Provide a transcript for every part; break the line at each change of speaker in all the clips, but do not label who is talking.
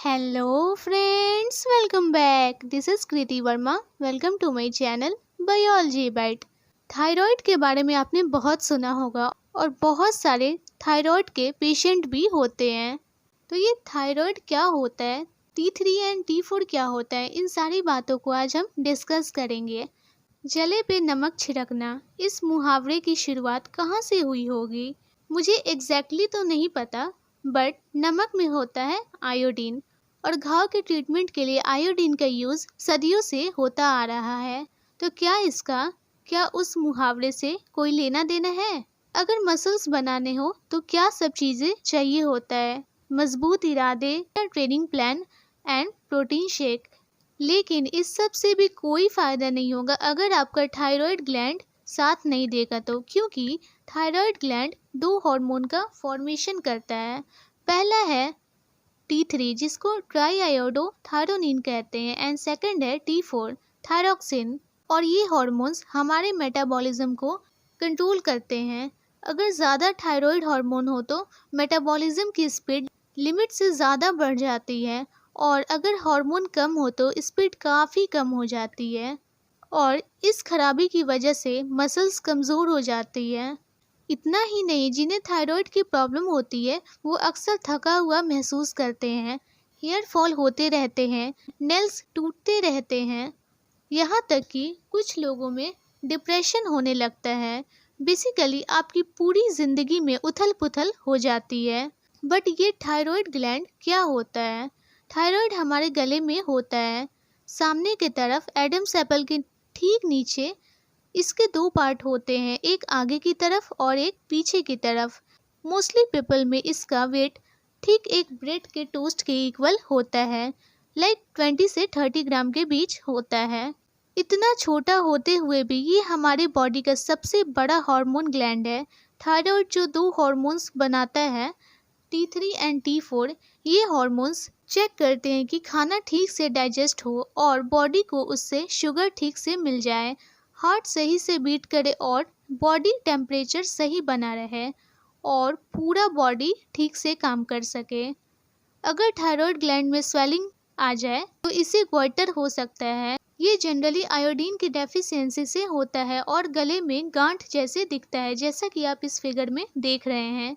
Hello friends, welcome back. This is Kriti Verma. Welcome to my channel Biology Bite. Thyroid के बारे में आपने बहुत सुना होगा और बहुत सारे थायराइड के पेशेंट भी होते हैं। तो ये थायराइड क्या होता है, T3 एंड T4 क्या होता है, इन सारी बातों को आज हम डिस्कस करेंगे। जले पे नमक छिड़कना, इस मुहावरे की शुरुआत कहाँ से हुई होगी? मुझे एग्जैक्टली तो नहीं पता, बट नमक में होता है आयोडीन और घाव के ट्रीटमेंट के लिए आयोडीन का यूज़ सदियों से होता आ रहा है। तो क्या उस मुहावरे से कोई लेना देना है? अगर मसल्स बनाने हो तो क्या सब चीज़ें चाहिए होता है? मजबूत इरादे, training plan and protein shake. लेकिन इस सब से भी कोई फ़ायदा नहीं होगा अगर आपका थायराइड ग्लैंड साथ नहीं देगा तो, क्योंकि थायराइड ग्लैंड दो हार्मोन का फॉर्मेशन करता है। पहला है T3 जिसको ट्राई आयोडो थायरोनिन कहते हैं एंड सेकंड है T4 थायरोक्सिन। और ये हार्मोन्स हमारे मेटाबॉलिज्म को कंट्रोल करते हैं। अगर ज़्यादा थायराइड हार्मोन हो तो मेटाबॉलिज्म की स्पीड लिमिट से ज़्यादा बढ़ जाती है और अगर हार्मोन कम हो तो स्पीड काफ़ी कम हो जाती है और इस खराबी की वजह से मसल्स कमज़ोर हो जाती है। इतना ही नहीं, जिन्हें थायराइड की प्रॉब्लम होती है वो अक्सर थका हुआ महसूस करते हैं, हेयर फॉल होते रहते हैं, नेल्स टूटते रहते हैं, यहाँ तक कि कुछ लोगों में डिप्रेशन होने लगता है। बेसिकली आपकी पूरी ज़िंदगी में उथल पुथल हो जाती है। बट ये थायराइड ग्लैंड क्या होता है? थायराइड हमारे गले में होता है, सामने की तरफ एडम्स एप्पल के ठीक नीचे। इसके दो पार्ट होते हैं, एक आगे की तरफ और एक पीछे की तरफ। मोस्टली पीपल में इसका वेट ठीक एक ब्रेड के टोस्ट के इक्वल होता है, लाइक 20 से 30 ग्राम के बीच होता है। इतना छोटा होते हुए भी ये हमारे बॉडी का सबसे बड़ा हार्मोन ग्लैंड है। थायराइड जो दो हार्मोन्स बनाता है, T3 एंड T4, ये हार्मोन्स चेक करते हैं कि खाना ठीक से डाइजेस्ट हो और बॉडी को उससे शुगर ठीक से मिल जाए, हार्ट सही से बीट करे और बॉडी टेम्परेचर सही बना रहे और पूरा बॉडी ठीक से काम कर सके। अगर थायराइड ग्लैंड में स्वेलिंग आ जाए तो इसे गोइटर हो सकता है। ये जनरली आयोडीन की डेफिशिएंसी से होता है और गले में गांठ जैसे दिखता है, जैसा कि आप इस फिगर में देख रहे हैं।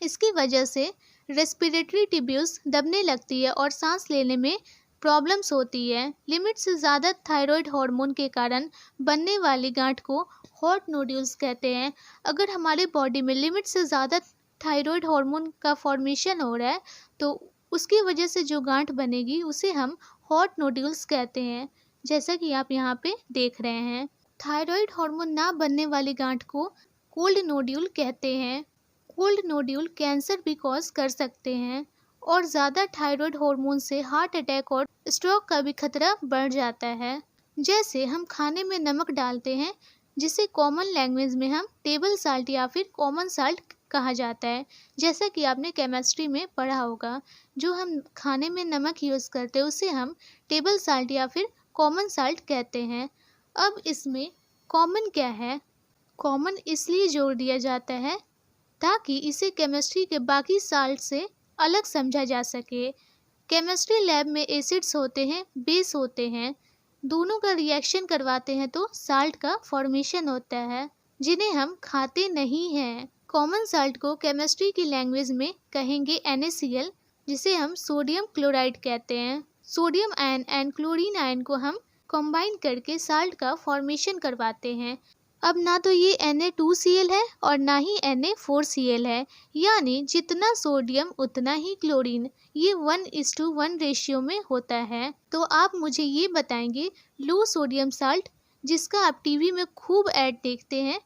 इसकी वजह से रेस्पिरेटरी ट्यूब्यूल्स दबने लगती है और सांस लेने में प्रॉब्लम्स होती है। लिमिट से ज़्यादा थायराइड हार्मोन के कारण बनने वाली गांठ को हॉट नोड्यूल्स कहते हैं। अगर हमारे बॉडी में लिमिट से ज़्यादा थायराइड हार्मोन का फॉर्मेशन हो रहा है तो उसकी वजह से जो गांठ बनेगी उसे हम हॉट नोड्यूल्स कहते हैं, जैसा कि आप यहाँ पे देख रहे हैं। थायराइड हार्मोन ना बनने वाली गांठ को कोल्ड नोड्यूल कहते हैं। कोल्ड नोड्यूल कैंसर भी कॉज कर सकते हैं और ज़्यादा थायराइड हार्मोन से हार्ट अटैक और स्ट्रोक का भी खतरा बढ़ जाता है। जैसे हम खाने में नमक डालते हैं, जिसे कॉमन लैंग्वेज में हम टेबल साल्ट या फिर कॉमन साल्ट कहा जाता है, जैसा कि आपने केमिस्ट्री में पढ़ा होगा। जो हम खाने में नमक यूज़ करते हैं उसे हम टेबल साल्ट या फिर कॉमन साल्ट कहते हैं। अब इसमें कॉमन क्या है? कॉमन इसलिए जोड़ दिया जाता है ताकि इसे केमिस्ट्री के बाकी साल्ट से अलग समझा जा सके। केमिस्ट्री लैब में एसिड्स होते हैं, बेस होते हैं, दोनों का रिएक्शन करवाते हैं तो साल्ट का फॉर्मेशन होता है, जिन्हें हम खाते नहीं हैं। कॉमन साल्ट को केमिस्ट्री की लैंग्वेज में कहेंगे NaCl, जिसे हम सोडियम क्लोराइड कहते हैं। Sodium ion and chlorine ion को हम कंबाइन करके साल्ट का फॉर्मेशन करवाते हैं। अब ना तो ये Na2Cl है और ना ही Na4Cl है, यानी जितना सोडियम उतना ही क्लोरीन, ये 1:1 रेशियो में होता है। तो आप मुझे ये बताएंगे, लो सोडियम साल्ट जिसका आप टीवी में खूब ऐड देखते हैं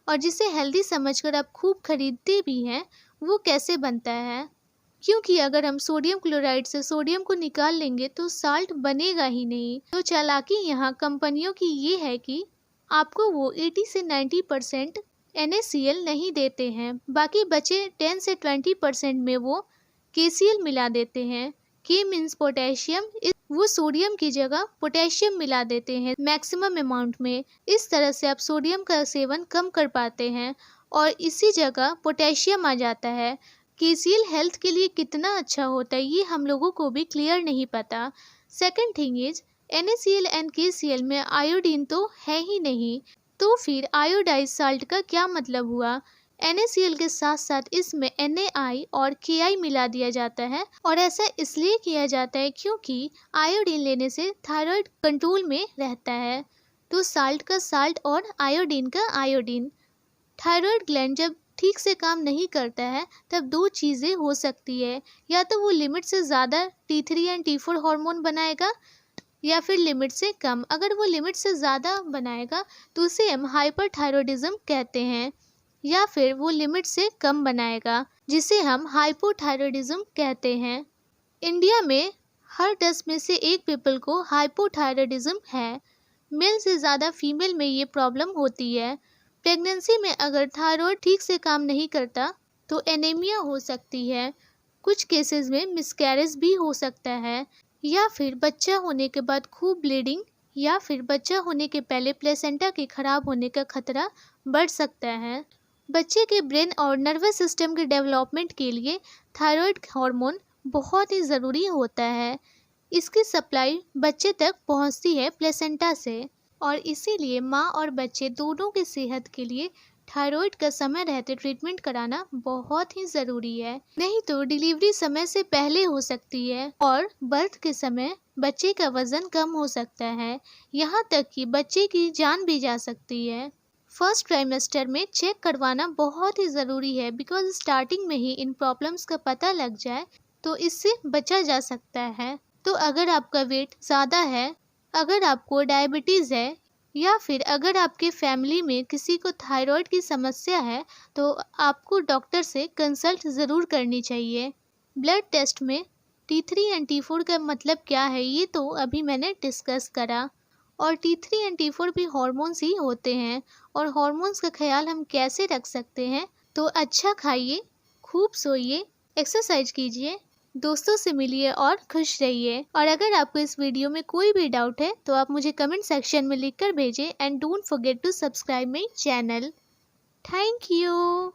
और जिसे हेल्दी समझकर आप खूब खरीदते भी हैं, वो कैसे बनता है? क्योंकि अगर हम सोडियम क्लोराइड से सोडियम को निकाल लेंगे तो साल्ट बनेगा ही नहीं। तो चालाकी यहाँ कंपनियों की ये है कि आपको वो 80 से 90% NaCl नहीं देते हैं, बाकी बचे 10 से 20% में वो KCl मिला देते हैं। K मीन्स पोटेशियम, वो सोडियम की जगह पोटेशियम मिला देते हैं मैक्सिमम अमाउंट में। इस तरह से आप सोडियम का सेवन कम कर पाते हैं और इसी जगह पोटेशियम आ जाता है। KCl हेल्थ के लिए कितना अच्छा होता है ये हम लोगों को भी क्लियर नहीं पता। Second thing is NaCl and KCl में आयोडीन तो है ही नहीं, तो फिर आयोडाइज साल्ट का क्या मतलब हुआ। NaCl के साथ साथ इसमें Na और Ki मिला दिया जाता है और ऐसा इसलिए किया जाता है क्योंकि आयोडीन लेने से थायराइड कंट्रोल में रहता है। तो साल्ट का साल्ट और आयोडीन का आयोडीन। थायराइड ग्लैंड जब ठीक से काम नहीं करता है तब दो चीज़ें हो सकती है, या तो वो लिमिट से ज़्यादा T3 एंड T4 हार्मोन बनाएगा या फिर लिमिट से कम। अगर वो लिमिट से ज़्यादा बनाएगा तो उसे हम हाइपरथायरॉयडिज्म कहते हैं, या फिर वो लिमिट से कम बनाएगा जिसे हम हाइपोथायरॉयडिज्म कहते हैं। इंडिया में हर 10 में से एक पीपल को हाइपोथायरॉयडिज्म है। मेल से ज़्यादा फीमेल में ये प्रॉब्लम होती है। प्रेगनेंसी में अगर थायराइड ठीक से काम नहीं करता तो एनीमिया हो सकती है। कुछ केसेस में मिसकैरेज भी हो सकता है, या फिर बच्चा होने के बाद खूब ब्लीडिंग, या फिर बच्चा होने के पहले प्लेसेंटा के खराब होने का खतरा बढ़ सकता है। बच्चे के ब्रेन और नर्वस सिस्टम के डेवलपमेंट के लिए थायराइड हार्मोन बहुत ही ज़रूरी होता है। इसकी सप्लाई बच्चे तक पहुंचती है प्लेसेंटा से, और इसीलिए माँ और बच्चे दोनों की सेहत के लिए थायराइड का समय रहते ट्रीटमेंट कराना बहुत ही ज़रूरी है। नहीं तो डिलीवरी समय से पहले हो सकती है और बर्थ के समय बच्चे का वज़न कम हो सकता है, यहाँ तक कि बच्चे की जान भी जा सकती है। फर्स्ट ट्राइमेस्टर में चेक करवाना बहुत ही ज़रूरी है, बिकॉज स्टार्टिंग में ही इन प्रॉब्लम्स का पता लग जाए तो इससे बचा जा सकता है। तो अगर आपका वेट ज़्यादा है, अगर आपको डायबिटीज़ है, या फिर अगर आपके फैमिली में किसी को थायराइड की समस्या है तो आपको डॉक्टर से कंसल्ट ज़रूर करनी चाहिए। ब्लड टेस्ट में T3 एंड T4 का मतलब क्या है ये तो अभी मैंने डिस्कस करा, और T3 एंड T4 भी हॉर्मोन्स ही होते हैं। और हॉर्मोन्स का ख्याल हम कैसे रख सकते हैं, तो अच्छा खाइए, खूब सोइए, एक्सरसाइज कीजिए, दोस्तों से मिलिए और खुश रहिए। और अगर आपको इस वीडियो में कोई भी डाउट है तो आप मुझे कमेंट सेक्शन में लिखकर भेजें, and don't forget to subscribe my channel. Thank you.